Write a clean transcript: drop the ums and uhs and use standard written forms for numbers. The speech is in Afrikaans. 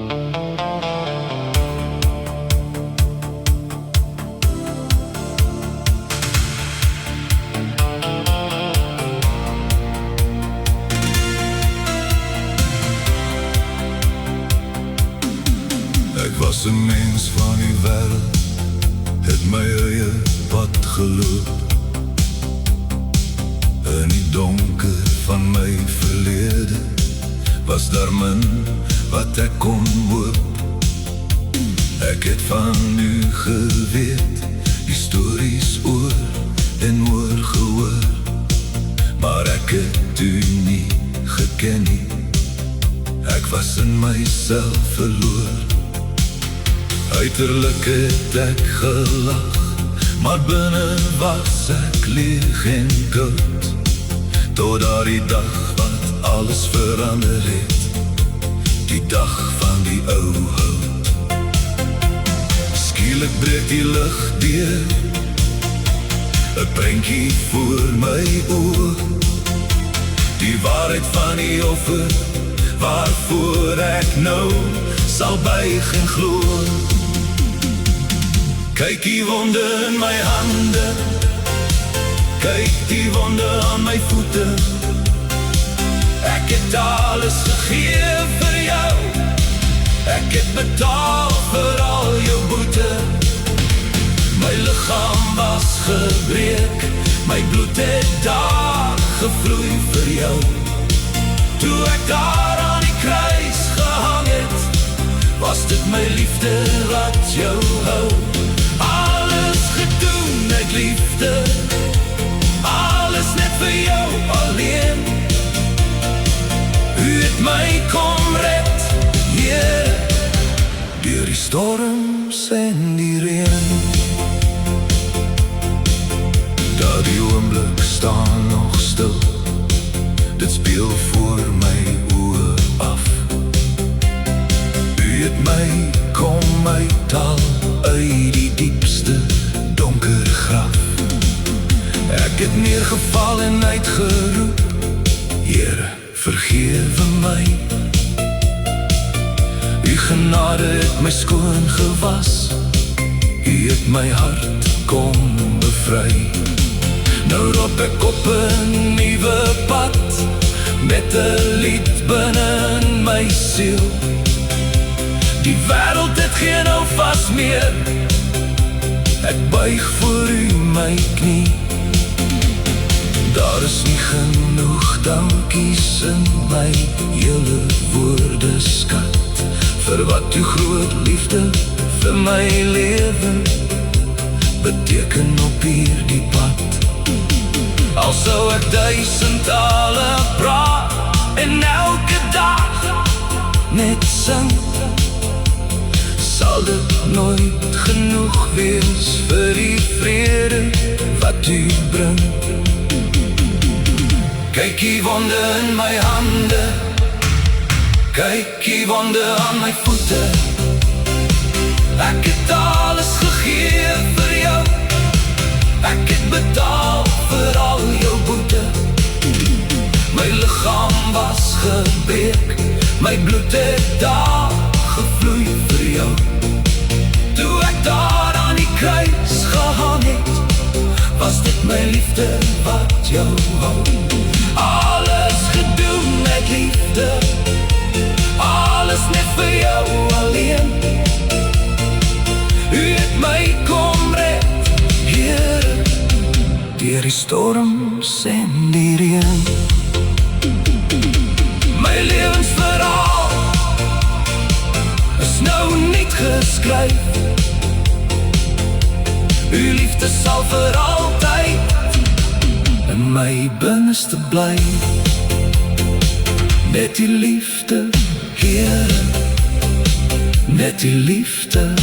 Ek was 'n mens van die wêreld, het my eie pad geloop. In die donker van my verlede was daar min wat ek kon hoop. Ek het van u geweet, die stories oor en oor gehoor, maar ek het u nie geken nie. Ek was in myself verloor. Uiterlik het ek gelag, maar binne was ek leeg en koud. Tot daardie dag wat alles verander het, die dag van die ou hout. Skielik breek die lig deur, 'n prentjie voor my oë, die waarheid van die offer, waarvoor ek nou sal buig en glo. Kyk die wonde in my hande, kyk die wonde aan my voete. Ek het alles gegee vir jou, ek het betaal vir al jou boete. My liggaam was gebreek, my bloed het daar gevloei vir jou. Toe ek daar aan die kruis gehang het, was dit my liefde wat jou hou. Alles gedoen uit liefde, alles net vir jou alleen. U het my kom red, Here, deur die storms en die reën. Daardie oomblik staan nog stil, dit speel voor my oë af. U het my kom uithaal uit die diepste donker graf. Ek het neergeval en uitgeroep, Here, vergewe my. U genade het my skoon gewas, U het my hart kom bevry. Nou loop ek op 'n nuwe pad, met 'n lied binne in my siel. Die wêreld het geen houvas meer, ek buig voor u my knie. Daar is nie genoeg dankies in my hele woordeskat, vir wat uw groot liefde vir my lewe beteken op hierdie pad. Al sou ek duisend tale praat en elke dag net sing, sal dit nooit genoeg wees vir die vrede wat u bring. Kyk die wonde in my hande, kyk die wonde aan my voete. Ek het alles gegee vir jou, ek het betaal vir al jou boete. My liggaam was gebreek, my bloed het daar gevloei vir jou. Toe ek daar aan die kruis gehang het, was dit my liefde wat jou hou. Alles gedoen met liefde, alles net vir jou alleen. U het my kom red, Here, deur die storms en die reën. My lewensverhaal is nou niet geskryf. U liefde sal vir altyd in my binneste bly. Net die liefde, Here, net die liefde.